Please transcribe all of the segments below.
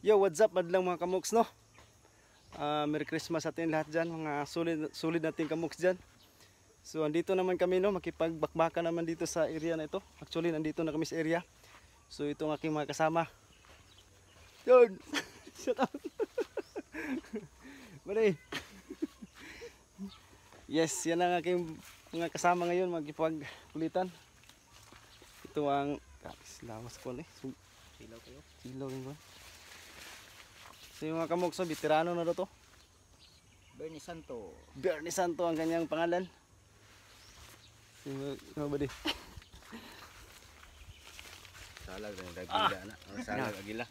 Yo, what's up madlang mga kamuks, no? Merry Christmas sa atin lahat dyan, mga solid nating kamuks dyan. So andito naman kami, no, makipagbakbaka naman dito sa area na ito. Actually nandito na kami sa area. So itong aking mga kasama. Yun! Shut up! Bari! Yes, yan ang aking mga kasama ngayon, magkipagkulitan. Ito ang lawas ko eh. Silaw kayo. Silaw rin ko. So yung mga kamukso, veterano na to. Bernie Santo. Bernie Santo ang kanyang pangalan. Ano ba di? Salag ng dagila na. Salag agila.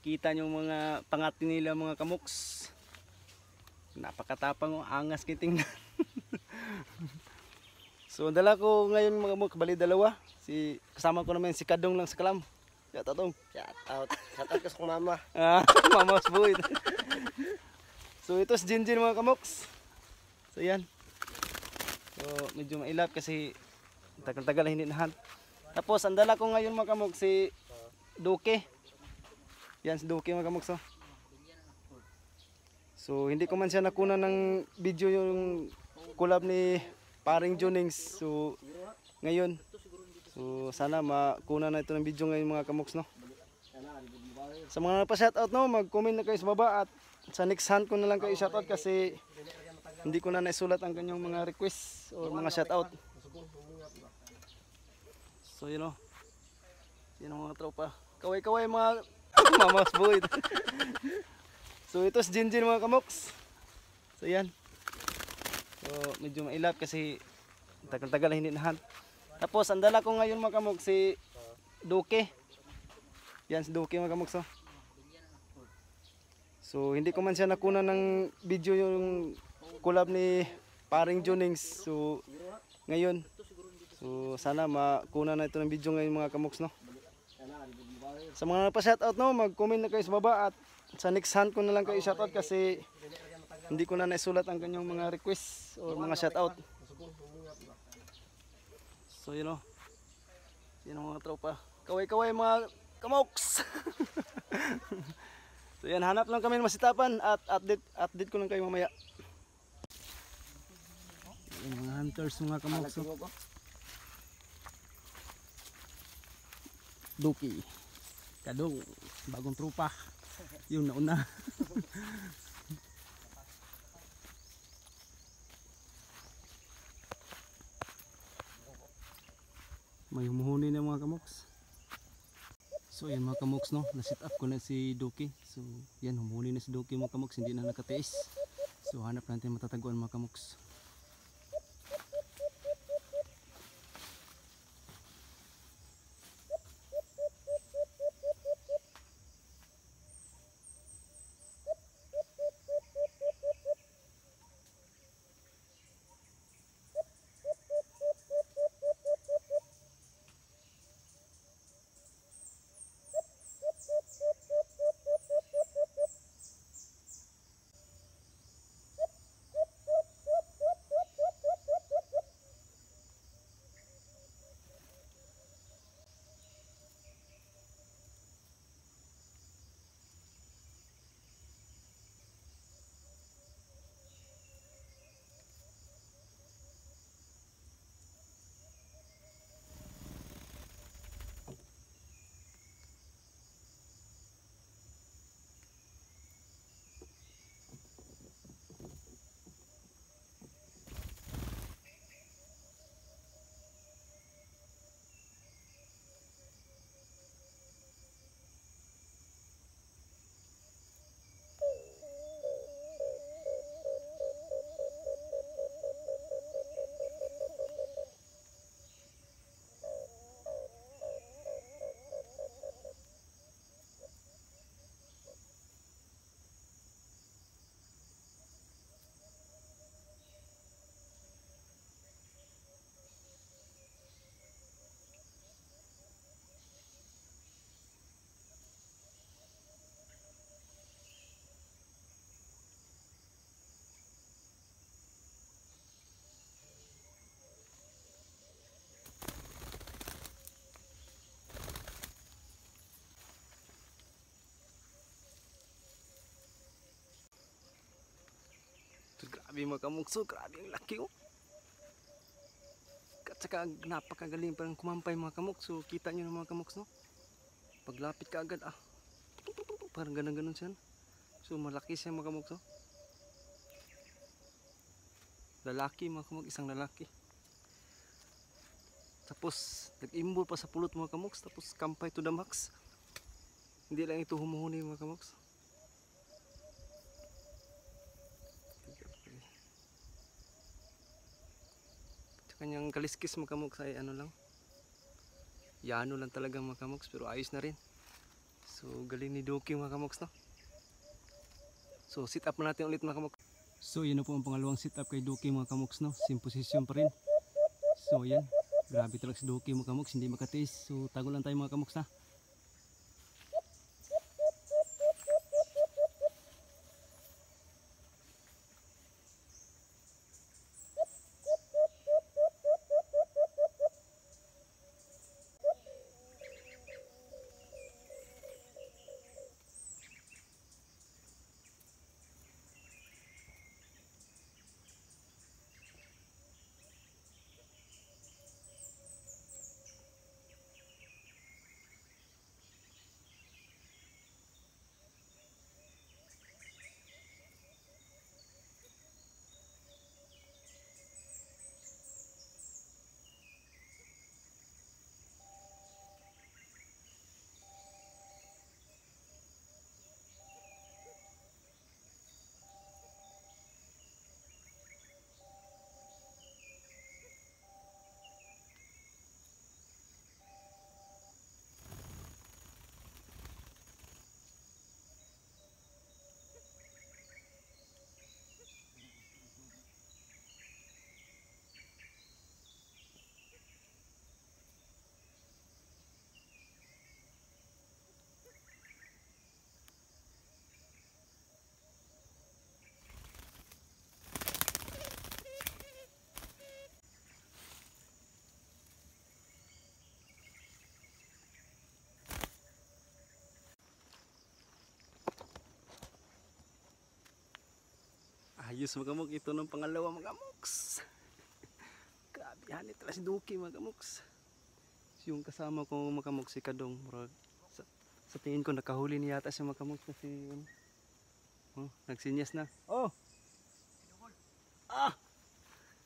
Kita nyo mga pangati nila mga kamuks. Napakatapang, angas kiting. So dala ko ngayon mga kamuk, bali dalawa. Kasama ko naman si Kadong lang sa Kalam. Shout out. Shout out sa mama. Mama's boy. So ito si Jinjin mga kamoks. So yan. So medyo mailap kasi tagal-tagal hindi nahan. Tapos ang dala ko ngayon mga kamoks si Duke. Yan si Duke mga kamoks. So hindi ko man siya nakuna ng video yung collab ni Paring Junings. So ngayon so sana makuna na ito ng video ngayon mga kamoks, no. Sa mga nagpa-shoutout, no, mag-comment na kayo sa baba at sa next hunt ko na lang kayo shoutout kasi hindi ko na naisulat ang kanyang mga request o mga shoutout. So yun, know, yun ang mga tropa. Kaway-kaway mga mamas boy. So ito si Jinjin mga kamoks. So yan. So medyo mailap kasi tagal-tagal hindi na hunt. Tapos ang dala ko ngayon mga kamoks si Duke. Yan si Duke mga kamoks. So hindi ko man siya nakuna ng video yung collab ni Paring Junings. So ngayon so sana makuna na ito ng video ngayon mga kamoks, no. Sa mga nagpa-shoutout, no, mag-comment na kayo sa baba at sa next hunt ko na lang kayo shoutout kasi hindi ko na naisulat ang kanyang mga request o mga shoutout. So yun, know, yun ang mga tropa. Kaway-kaway mga kamoks. So yan, hanap lang kami ng masitapan at update ko lang kayo mamaya. Yung mga hunters mga kamoks. Duki, Kadong, bagong tropa. Yung nauna. May humuhuni na mga kamoks. So yan mga kamoks, no, nasit up ko na si Duki. So yan, humuhuni na si Duki mga kamoks, hindi na nakatiis. So hanap natin matataguan mga kamoks. Grabe mga kamoks, so grabe ang laki oh. At saka napakagaling parang kumampay mga kamoks. So kita nyo na mga kamoks no. Paglapit ka agad parang ganun siya. So malaki siya mga kamoks oh. Lalaki mga kamoks, isang lalaki. Tapos nag-imbol pa sa pulot mga kamoks. Tapos kampay to the max. Hindi lang ito humuhuni mga kamoks. Kanyang kaliskis mga kamoks ay ano lang, yano lang talaga mga kamoks, pero ayos na rin. So galing ni Duki mga kamoks no. So sit up na natin ulit mga kamoks. So yun na po ang pangalawang sit up kay Duki mga kamoks no. Same position pa rin. So yan, grabe talaga si Duki mga kamoks, hindi makatiis. So tago lang tayo mga kamoks na. Ayos mga kamoks, ito ng pangalawa mga kamoks. Grabe, hanit talaga si Duki mga kamoks. Yung kasama ko mga kamoks si Kadong. Sa tingin ko nakahuli niya yata siya mga kamoks kasi nagsinyas na. Oh! Ah!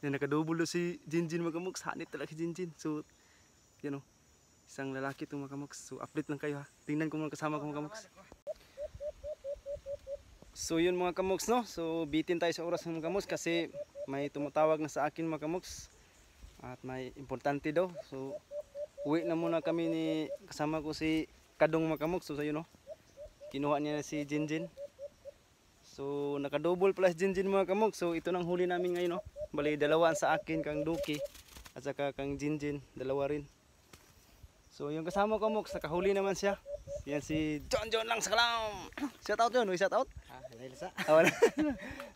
Yan, nakadubulo si Jinjin mga kamoks. Hanit talaga si Jinjin. So, yun o. Isang lalaki itong mga kamoks. So, update lang kayo ha. Tingnan ko mga kasama ko mga kamoks. So yun mga kamoks no, so bitin tayo sa oras ng mga kamoks kasi may tumatawag na sa akin mga kamoks at may importante daw. So uwi na muna kami ni kasama ko si Kadong mga kamoks. So yun no, kinuha niya si Jinjin. So nakadouble pala si Jinjin mga kamoks. So ito nang huli namin ngayon no. Bali dalawa sa akin, kang Duki at saka kang Jinjin, dalawa rin. So yung kasama ko kamoks nakahuli naman siya. Yan si John lang sa kalam. Shout out yun, shout out. Isa. Wala.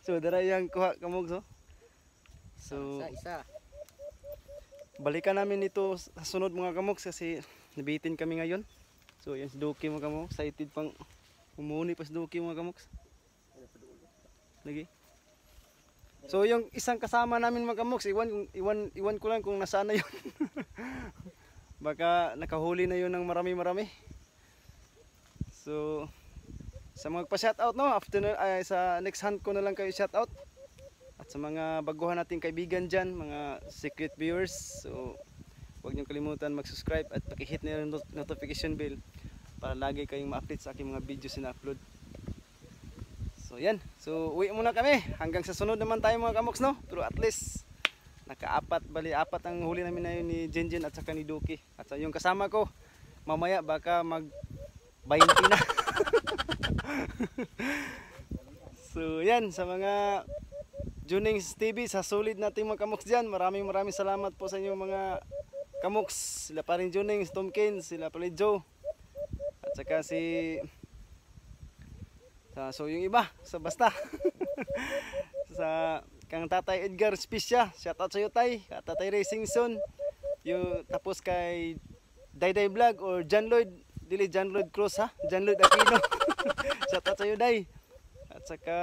So dara yang kuha kamogs oh. So Isa. balikan namin ito sa sunod mga kamogs kasi nabitin kami ngayon. So yan si Duki mga kamogs, excited pang umuni pa si Duki mga kamogs. Lagi. So yung isang kasama namin mga kamogs, iwan ko lang kung nasaan na yun. Baka nakahuli na yun ng marami. So sa mga pa-shoutout no, after sa next hunt ko na lang kayo shoutout. At sa mga baguhan nating kaibigan dyan, mga secret viewers, so huwag niyong kalimutan mag-subscribe at paki-hit na yung notification bell para lagi kayong ma-update sa aking mga videos na upload. So yan, so uwi muna kami, hanggang sa sunod naman tayo mga kamoks no. Pero at least apat ang huli namin na yun ni Jinjin at saka ni Duki. At sa yung kasama ko, mamaya baka mag 20 na. So yan, sa mga Junings TV, sa solid nating mga kamoks dyan, maraming salamat po sa inyo mga kamoks. Sila pa rin Junings, Tom Kane, sila pa rin Joe, at saka si so yung iba, sa basta sa kang Tatay Edgar Spisya, shoutout sa iyo tay, Tatay Racing Son, yung tapos kay Dayday Vlog or John Lloyd, dili John Lloyd Cruz ha, John Lloyd Aquino. Shoutout sa iyo day. At saka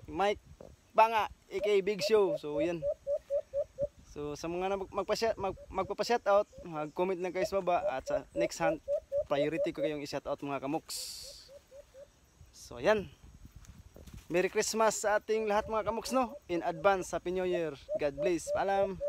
Mike Banga, aka Big Show. So yan. So sa mga magpapa-shoutout, mag-comment lang kayo sa baba at sa next hunt, priority ko kayong i-shoutout mga kamoks. So yan. Merry Christmas sa ating lahat mga kamoks no. In advance, Happy New Year. God bless. Paalam.